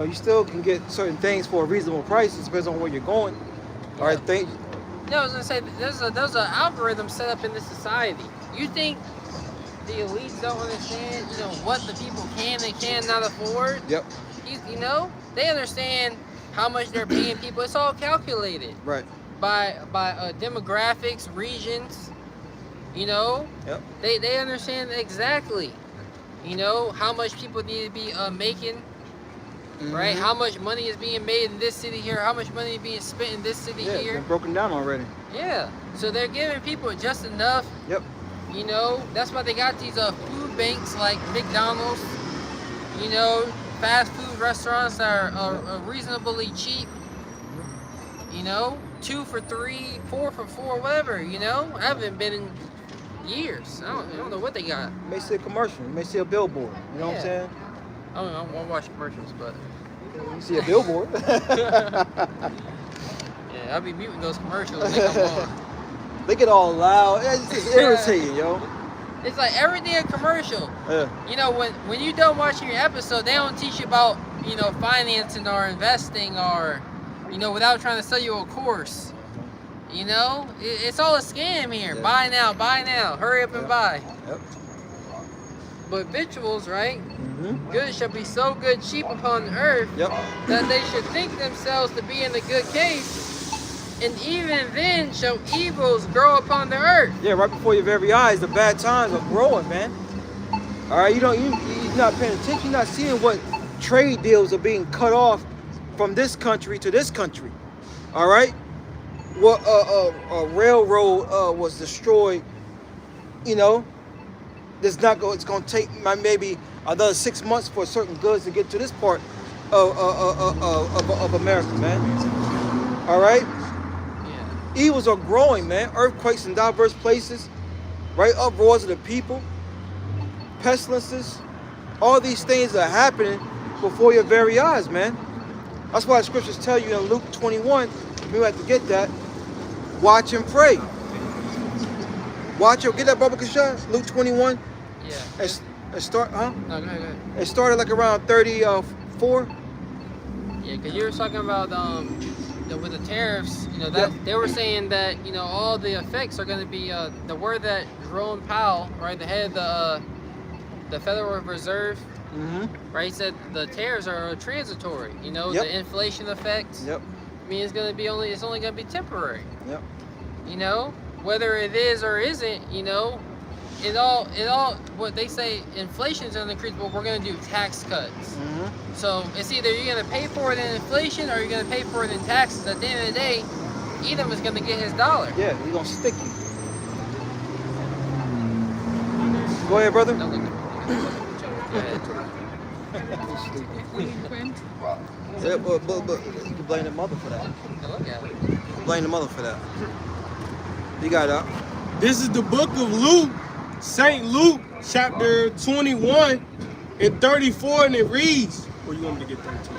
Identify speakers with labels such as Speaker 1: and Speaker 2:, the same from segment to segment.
Speaker 1: You still can get certain things for a reasonable price. It depends on where you're going. All right,
Speaker 2: Yeah, I was gonna say there's an algorithm set up in this society. You think the elites don't understand, what the people can and cannot afford?
Speaker 1: Yep.
Speaker 2: They understand how much they're paying people. It's all calculated.
Speaker 1: Right.
Speaker 2: By demographics, regions.
Speaker 1: Yep.
Speaker 2: They understand exactly. How much people need to be making. Right? How much money is being made in this city here? How much money is being spent in this city here?
Speaker 1: Yeah, it's been broken down already.
Speaker 2: Yeah. So they're giving people just enough.
Speaker 1: Yep.
Speaker 2: That's why they got these food banks like McDonald's. Fast food restaurants that are reasonably cheap. 2 for $3, 4 for $4, whatever. I haven't been in years. I don't know what they got.
Speaker 1: You may see a commercial. You may see a billboard. You know what I'm saying?
Speaker 2: I won't watch commercials, but
Speaker 1: you see a billboard.
Speaker 2: Yeah, I'll be muting those commercials when they come on.
Speaker 1: They get all loud. It's just irritating, yo.
Speaker 2: It's like every day a commercial.
Speaker 1: Yeah.
Speaker 2: When you done watching your episode, they don't teach you about financing or investing or without trying to sell you a course. It's all a scam here.
Speaker 1: Yeah.
Speaker 2: Buy now, hurry up and buy.
Speaker 1: Yep.
Speaker 2: But victuals, right?
Speaker 1: Mm-hmm.
Speaker 2: Good shall be so good cheap upon the earth that they should think themselves to be in a good case, and even then shall evils grow upon the earth.
Speaker 1: Yeah, right before your very eyes, the bad times are growing, man. All right, you're not paying attention. You're not seeing what trade deals are being cut off from this country to this country. All right, what a railroad was destroyed. It's going to take maybe another 6 months for certain goods to get to this part of America, man. All right?
Speaker 2: Yeah.
Speaker 1: Evils are growing, man. Earthquakes in diverse places, right? Uproars of the people, pestilences. All these things are happening before your very eyes, man. That's why the scriptures tell you in Luke 21, you have to get that, watch and pray. Watch, get that, Baba Kashan? Luke 21.
Speaker 2: Yeah.
Speaker 1: It start, huh?
Speaker 2: No, go ahead.
Speaker 1: It started like around 34.
Speaker 2: Yeah, because you were talking about with the tariffs, that they were saying that all the effects are going to be the word that Jerome Powell, right, the head of the Federal Reserve, right, he said the tariffs are transitory. The inflation effects.
Speaker 1: Yep.
Speaker 2: I mean, it's only going to be temporary.
Speaker 1: Yep.
Speaker 2: Whether it is or isn't, it all what they say, inflation's going to increase, but we're going to do tax cuts. So it's either you're going to pay for it in inflation or you're going to pay for it in taxes. At the end of the day, Edom is going to get his dollar.
Speaker 1: Yeah, he's going to stick you. Go ahead, brother.
Speaker 2: No, go ahead.
Speaker 1: Yeah, but you can blame the mother for that.
Speaker 2: Look at it.
Speaker 1: You can blame the mother for that. You got it.
Speaker 3: This is the book of Luke, St. Luke, chapter 21 and 34, and it reads, or you want me to get 32?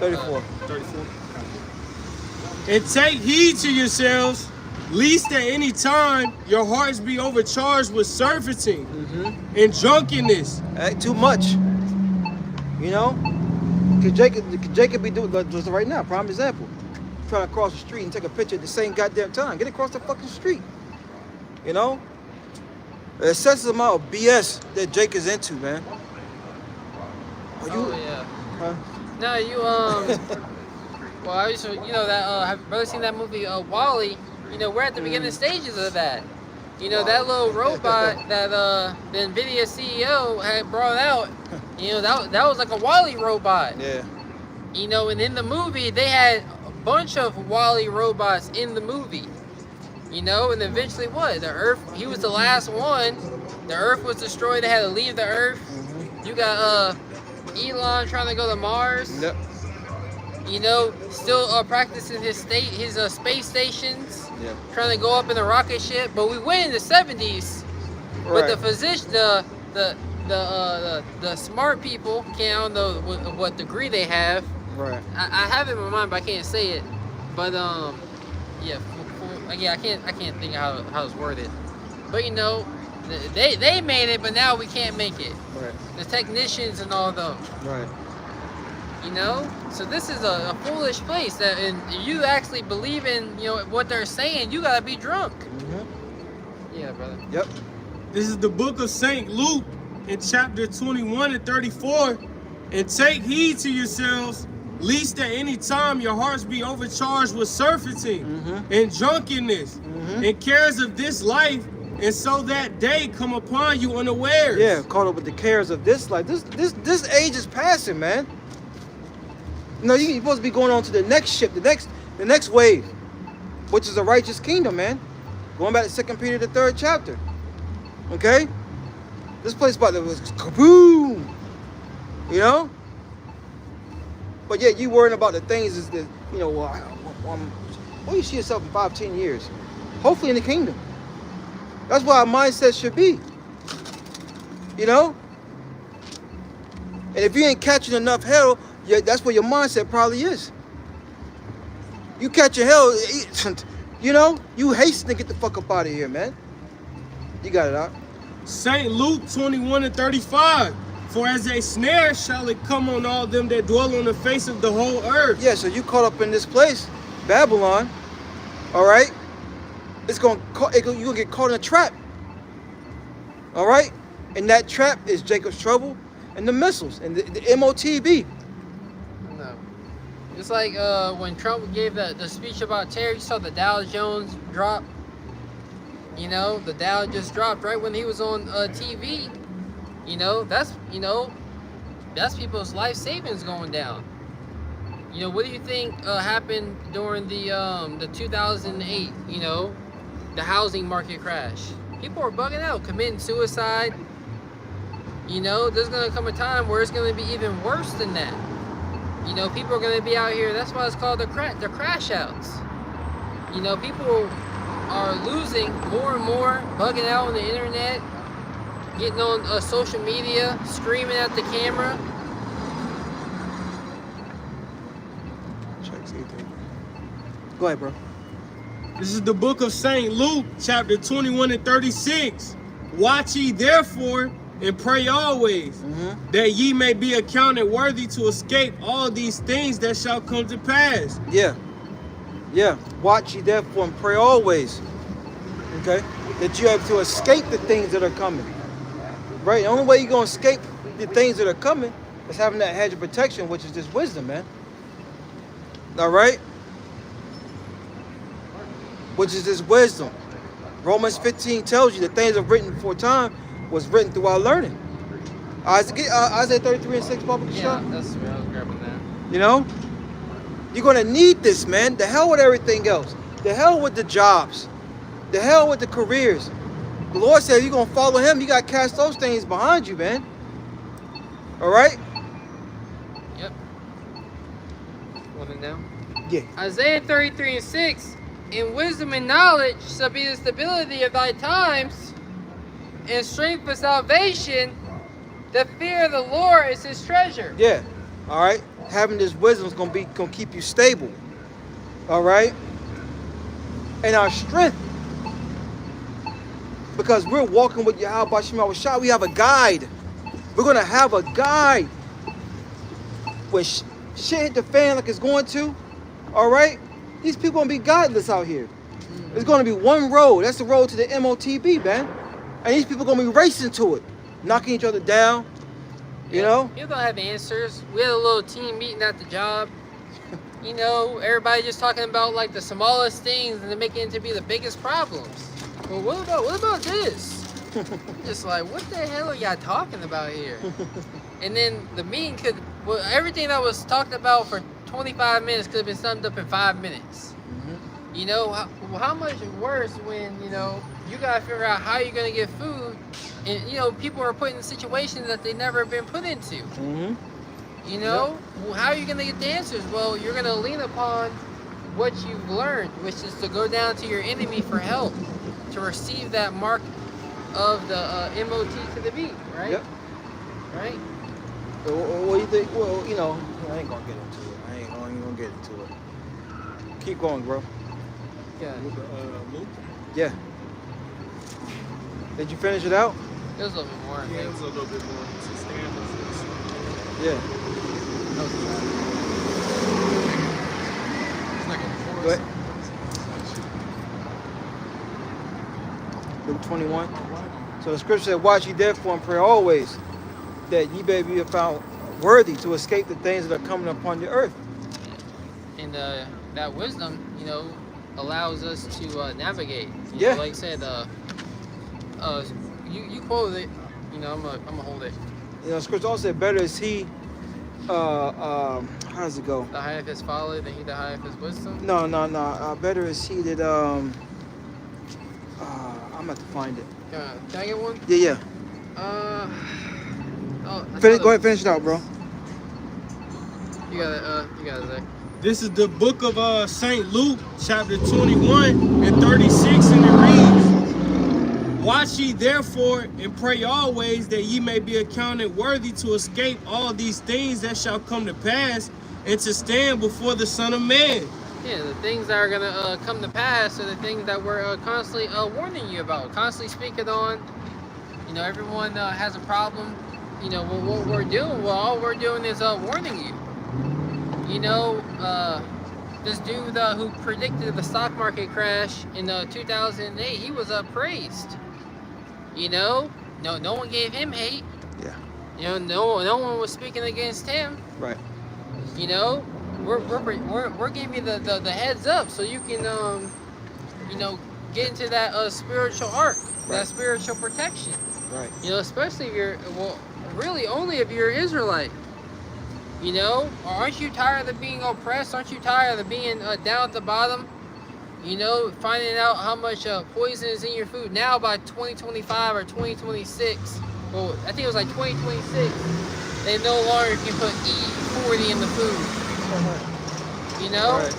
Speaker 1: 34.
Speaker 3: 34. And take heed to yourselves, lest at any time your hearts be overcharged with surfeiting and drunkenness.
Speaker 1: Too much. Could Jacob be doing this right now? Prime example. Trying to cross the street and take a picture at the same goddamn time. Get across the fucking street. The excessive amount of BS that Jake is into, man.
Speaker 2: Yeah.
Speaker 1: Huh?
Speaker 2: No, you well, I used to, that have you brother seen that movie Wall-E? We're at the beginning stages of that. That little robot that the NVIDIA CEO had brought out. That was like a Wall-E robot.
Speaker 1: Yeah.
Speaker 2: And in the movie they had a bunch of Wall-E robots in the movie. And eventually what? The Earth, he was the last one. The Earth was destroyed. They had to leave the Earth. You got Elon trying to go to Mars.
Speaker 1: Yep.
Speaker 2: Still practicing his space stations.
Speaker 1: Yep.
Speaker 2: Trying to go up in a rocket ship. But we went in the 70s.
Speaker 1: Right.
Speaker 2: But the physician, the smart people, I don't know what degree they have.
Speaker 1: Right.
Speaker 2: I have it in my mind, but I can't say it. But yeah, I can't think how it's worded. But they made it, but now we can't make it.
Speaker 1: Right.
Speaker 2: The technicians and all of them.
Speaker 1: Right.
Speaker 2: You know, so this is a foolish place. That, and you actually believe in, you know, what they're saying. You gotta be drunk. Yeah, brother.
Speaker 1: Yep.
Speaker 3: This is the book of St. Luke in chapter 21 and 34. And take heed to yourselves, lest at any time your hearts be overcharged with surfeiting and drunkenness and cares of this life, and so that day come upon you unawares.
Speaker 1: Yeah, caught up with the cares of this life. This age is passing, man. You know, you're supposed to be going on to the next ship, the next wave, which is a righteous kingdom, man. Going back to 2 Peter, the 3rd chapter. Okay? This place about to was kaboom. You know? But yeah, you worrying about the things is that, you know, where you see yourself in 5-10 years? Hopefully in the kingdom. That's what our mindset should be. You know? And if you ain't catching enough hell, yeah, that's where your mindset probably is. You catching hell, you know, you hasten to get the fuck up out of here, man. You got it out.
Speaker 3: St. Luke 21 and 35. For as a snare shall it come on all them that dwell on the face of the whole earth.
Speaker 1: Yeah, so you caught up in this place, Babylon, all right? You're gonna get caught in a trap, all right? And that trap is Jacob's trouble and the missiles and the MOTB.
Speaker 2: No. It's like when Trump gave the speech about tariffs, you saw the Dow Jones drop. You know, the Dow just dropped right when he was on TV. You know, that's people's life savings going down. You know, what do you think happened during the 2008, you know, the housing market crash? People are bugging out, committing suicide. You know, there's gonna come a time where it's gonna be even worse than that. You know, people are gonna be out here. That's why it's called the crash outs. You know, people are losing more and more, bugging out on the internet, getting on social media, screaming at the camera.
Speaker 1: Go ahead, bro.
Speaker 3: This is the book of St. Luke, chapter 21 and 36. Watch ye therefore and pray always, that ye may be accounted worthy to escape all these things that shall come to pass.
Speaker 1: Yeah. Yeah. Watch ye therefore and pray always. Okay? That you have to escape the things that are coming. Right? The only way you're going to escape the things that are coming is having that hedge of protection, which is this wisdom, man. All right? Which is this wisdom. Romans 15 tells you the things are written before time was written through our learning. Isaiah 33 and 6, Papa.
Speaker 2: Yeah, that's where I was grabbing that.
Speaker 1: You know? You're going to need this, man. The hell with everything else. The hell with the jobs. The hell with the careers. The Lord said if you're going to follow him, you got to cast those things behind you, man. All right?
Speaker 2: Yep. One down.
Speaker 1: Yeah.
Speaker 2: Isaiah 33 and 6. In wisdom and knowledge shall be the stability of thy times, and strength for salvation. The fear of the Lord is his treasure.
Speaker 1: Yeah. All right? Having this wisdom is going to keep you stable. All right? And our strength. Because we're walking with Yahweh Shema Shah. We have a guide. We're going to have a guide. When shit hit the fan like it's going to, all right? These people going to be guideless out here. There's going to be one road. That's the road to the MOTB, man. And these people going to be racing to it. Knocking each other down. You know?
Speaker 2: People don't have answers. We had a little team meeting at the job. You know, everybody just talking about like the smallest things and they're making it to be the biggest problems. Well, what about this? Just like, what the hell are y'all talking about here? And then the meeting everything that was talked about for 25 minutes could have been summed up in 5 minutes. You know, how much worse when, you know, you got to figure out how you're going to get food. And, you know, people are put in situations that they've never been put into. You know, how are you going to get the answers? Well, you're going to lean upon what you've learned, which is to go down to your enemy for help, to receive that mark of the MOT to the beat, right?
Speaker 1: Yep.
Speaker 2: Right?
Speaker 1: What do you think? Well, you know, I ain't going to get into it. I ain't going to get into it. Keep going, bro.
Speaker 2: Yeah.
Speaker 3: Luke?
Speaker 1: Yeah. Did you finish it out?
Speaker 2: It was a little bit more.
Speaker 3: Yeah, it was a little bit more.
Speaker 1: Yeah.
Speaker 2: was the trap.
Speaker 4: It's like a
Speaker 1: Go ahead.
Speaker 4: forest.
Speaker 1: Luke 21. So the scripture said, watch ye therefore and pray always, that ye may be found worthy to escape the things that are coming upon the earth.
Speaker 2: And that wisdom, allows us to navigate.
Speaker 1: Yeah.
Speaker 2: Like I said, you quoted it. I'm gonna hold it.
Speaker 1: Scripture also said, better is he, how does it go?
Speaker 2: The higher his folly than he the higher his wisdom.
Speaker 1: No. Better is he that, I'm about to find it.
Speaker 2: Can I get one?
Speaker 1: Yeah. Go ahead, finish it out, bro.
Speaker 2: You got it. You got it, Zach.
Speaker 3: This is the book of St. Luke, chapter 21 and 36, and it reads, watch ye therefore and pray always, that ye may be accounted worthy to escape all these things that shall come to pass, and to stand before the Son of Man.
Speaker 2: Yeah, the things that are gonna come to pass are the things that we're constantly warning you about, constantly speaking on. Everyone has a problem. What we're doing. Well, all we're doing is warning you. This dude who predicted the stock market crash in 2008, he was praised. No one gave him hate.
Speaker 1: Yeah.
Speaker 2: No one was speaking against him.
Speaker 1: Right.
Speaker 2: We're giving you the heads up so you can get into that spiritual arc, that spiritual protection.
Speaker 1: Right.
Speaker 2: Especially if you're really only if you're Israelite. Or aren't you tired of being oppressed? Aren't you tired of being down at the bottom? Finding out how much poison is in your food now by 2025 or 2026. Well, I think it was like 2026. They no longer can put E40 in the food.
Speaker 1: Right.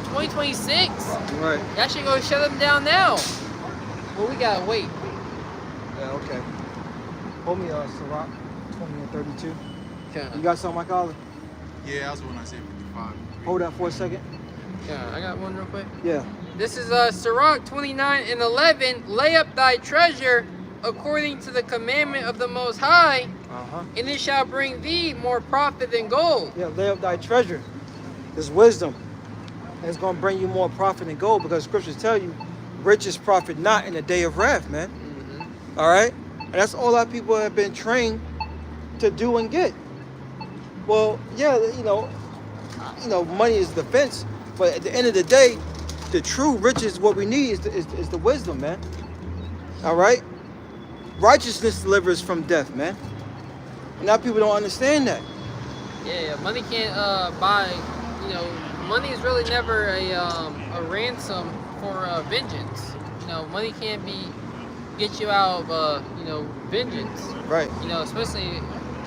Speaker 2: 2026.
Speaker 1: Right.
Speaker 2: Y'all should go shut them down now. Well, we gotta wait.
Speaker 1: Yeah, okay. Hold me, Ciroc, 20 and 32.
Speaker 2: Okay.
Speaker 1: You got something, my collar?
Speaker 4: Yeah, I was when I said 55.
Speaker 1: Hold that for a second.
Speaker 2: Yeah, I got one real quick.
Speaker 1: Yeah.
Speaker 2: This is Sirach 29 and 11. Lay up thy treasure according to the commandment of the Most High, and it shall bring thee more profit than gold.
Speaker 1: Yeah, lay up thy treasure. It's wisdom. And it's going to bring you more profit than gold, because scriptures tell you, riches profit not in the day of wrath, man.
Speaker 2: Mm-hmm.
Speaker 1: All right? And that's all our people have been trained to do and get. Well, yeah, money is defense, but at the end of the day, the true riches, what we need is the wisdom, man. All right? Righteousness delivers from death, man. And now people don't understand that.
Speaker 2: Yeah, money can't buy. Money is really never a ransom for vengeance. Money can't get you out of vengeance.
Speaker 1: Right.
Speaker 2: Especially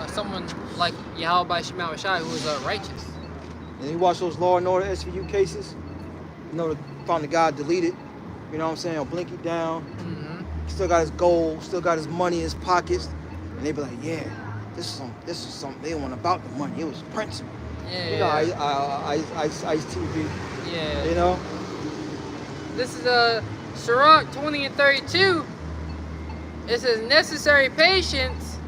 Speaker 2: someone like Yahweh Shema Shai, who is righteous.
Speaker 1: And you watch those Law and Order SVU cases, found the guy deleted, or blink it down.
Speaker 2: Mm-hmm.
Speaker 1: Still got his gold, still got his money in his pockets. And they be like, yeah, this is something. They weren't about the money, it was principle.
Speaker 2: Yeah.
Speaker 1: Ice TV.
Speaker 2: Yeah. This is Sirach 20 and 32. It says necessary patience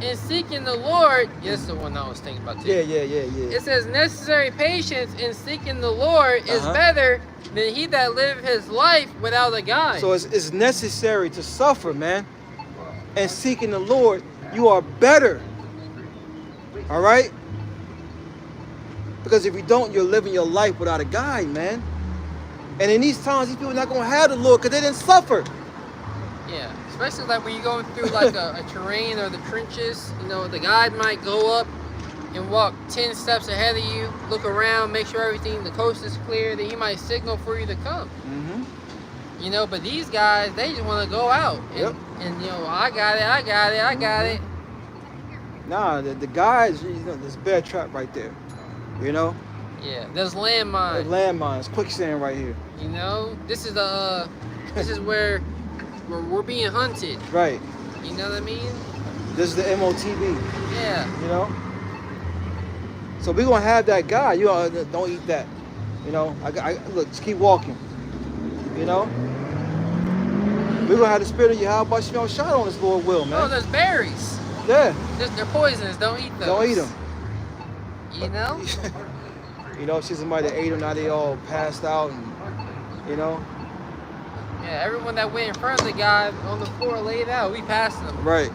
Speaker 2: in seeking the Lord. Yeah, this is the one I was thinking about too.
Speaker 1: Yeah.
Speaker 2: It says necessary patience in seeking the Lord is better than he that liveth his life without a guide.
Speaker 1: So it's necessary to suffer, man. And seeking the Lord, you are better. All right? Because if you don't, you're living your life without a guide, man. And in these times, these people are not going to have the Lord because they didn't suffer.
Speaker 2: Yeah, especially like when you're going through like a terrain or the trenches, the guide might go up and walk 10 steps ahead of you, look around, make sure the coast is clear, then he might signal for you to come.
Speaker 1: Mm-hmm.
Speaker 2: But these guys, they just want to go out. And, I got it.
Speaker 1: Nah, the guys, there's a bear trap right there.
Speaker 2: Yeah, there's landmines.
Speaker 1: There's landmines, quicksand right here.
Speaker 2: This is where we're being hunted.
Speaker 1: Right.
Speaker 2: You know what I mean?
Speaker 1: This is the MOTB.
Speaker 2: Yeah.
Speaker 1: So we're gonna have that guy. Don't eat that. Look, just keep walking. We're gonna have the spirit of Yahweh Shema Shai on us, Lord will, man.
Speaker 2: Oh, there's berries.
Speaker 1: Yeah.
Speaker 2: They're poisonous. Don't eat those.
Speaker 1: Don't eat them.
Speaker 2: You know?
Speaker 1: You know, see somebody that ate them, now they all passed out, and you know.
Speaker 2: Yeah, everyone that went in front of the guy on the floor laid out, we passed them.
Speaker 1: Right.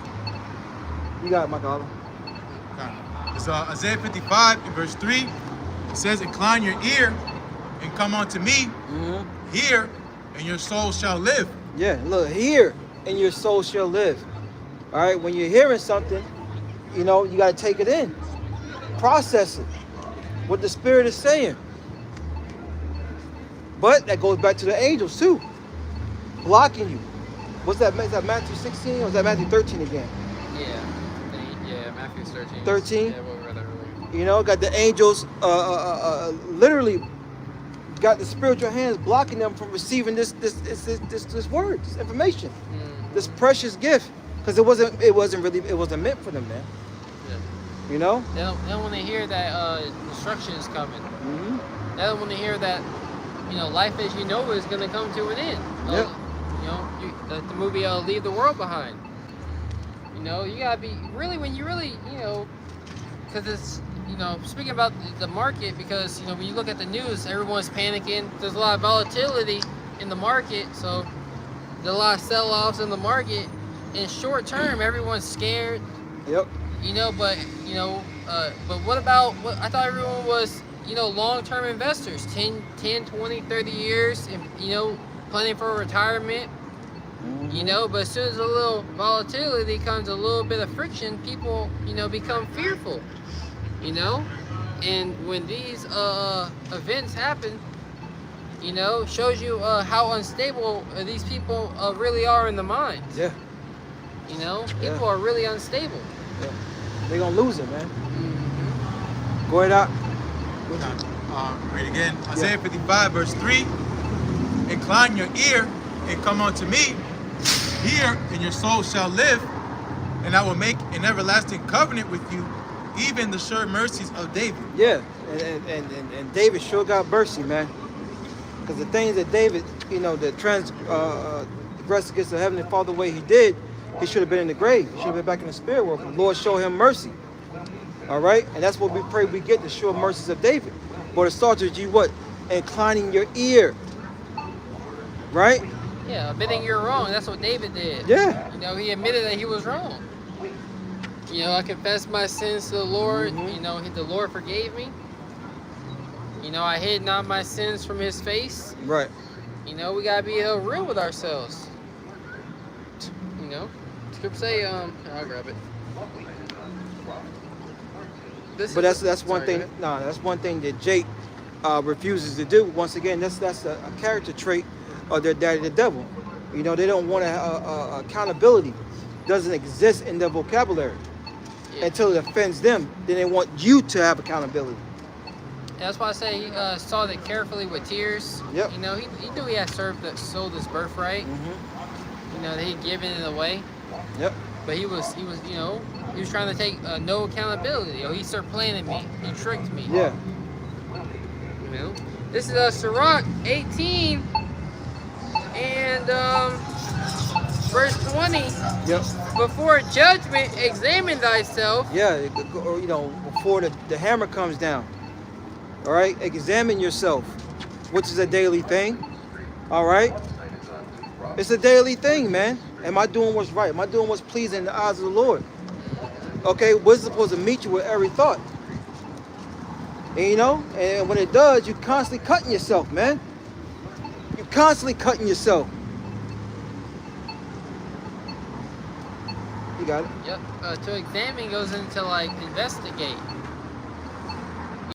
Speaker 1: You got it, Michael.
Speaker 4: It's Isaiah 55 in verse 3. It says, "Incline your ear and come unto me. Hear, and your soul shall live."
Speaker 1: Yeah, look, hear and your soul shall live. All right, when you're hearing something, you know, you got to take it in, process it, what the Spirit is saying. But that goes back to the angels too, blocking you. What's that? Is that Matthew 16 or is that Matthew 13 again?
Speaker 2: Yeah, Matthew 13.
Speaker 1: 13?
Speaker 2: Yeah, what we read earlier.
Speaker 1: You know, got the angels literally got the spiritual hands blocking them from receiving this word, this information, this precious gift, because it wasn't meant for them, man.
Speaker 2: Yeah.
Speaker 1: You know?
Speaker 2: They don't want to hear that destruction is coming. They don't want to hear that, you know, life as you know it is going to come to an end.
Speaker 1: Yep.
Speaker 2: You know, the movie Leave the World Behind. You know, you gotta be really, when you really, you know, because it's, you know, speaking about the market, because, you know, when you look at the news, everyone's panicking. There's a lot of volatility in the market, so there's a lot of sell-offs in the market. In short term, everyone's scared.
Speaker 1: Yep.
Speaker 2: You know, but, you know, but what about, I thought everyone was, you know, long-term investors, 10, 20, 30 years, and, you know, planning for retirement. You know, but as soon as a little volatility comes, a little bit of friction, people, you know, become fearful, you know, and when these events happen, you know, shows you how unstable these people really are in the mind.
Speaker 1: Yeah.
Speaker 2: You know, people are really unstable.
Speaker 1: Yeah. They're gonna lose it, man. Go ahead out.
Speaker 4: Read again. Isaiah 55 verse 3. "Incline your ear and come unto me. Hear, and your soul shall live, and I will make an everlasting covenant with you, even the sure mercies of David."
Speaker 1: Yeah, and David sure got mercy, man. Because the things that David, you know, that transgressed against the Heavenly Father the way he did, he should have been in the grave. He should have been back in the spirit world. The Lord show him mercy. All right? And that's what we pray we get, the sure mercies of David. But it starts with you what? Inclining your ear. Right?
Speaker 2: Yeah, admitting you're wrong. That's what David did.
Speaker 1: Yeah.
Speaker 2: You know, he admitted that he was wrong. You know, I confessed my sins to the Lord. You know, the Lord forgave me. You know, I hid not my sins from his face.
Speaker 1: Right.
Speaker 2: You know, we gotta be real with ourselves. You know, scripture say, I'll grab it.
Speaker 1: But that's one thing. No, that's one thing that Jake refuses to do. Once again, that's a character trait of their daddy, the devil. You know, they don't want accountability. Doesn't exist in their vocabulary until it offends them. Then they want you to have accountability.
Speaker 2: That's why I say he saw that carefully with tears.
Speaker 1: Yep.
Speaker 2: You know, he knew he had sold his birthright. You know, that he'd given it away.
Speaker 1: Yep.
Speaker 2: But he was, you know, he was trying to take no accountability. You know, he started playing me. He tricked me.
Speaker 1: Yeah.
Speaker 2: You know, this is Sirach 18 and verse 20.
Speaker 1: Yep.
Speaker 2: Before judgment, examine thyself.
Speaker 1: Yeah. You know, before the hammer comes down. All right. Examine yourself, which is a daily thing. All right. It's a daily thing, man. Am I doing what's right? Am I doing what's pleasing in the eyes of the Lord? Okay, what's supposed to meet you with every thought? And you know, and when it does, you're constantly cutting yourself, man. You're constantly cutting yourself. You got it?
Speaker 2: Yep. To examine goes into like investigate.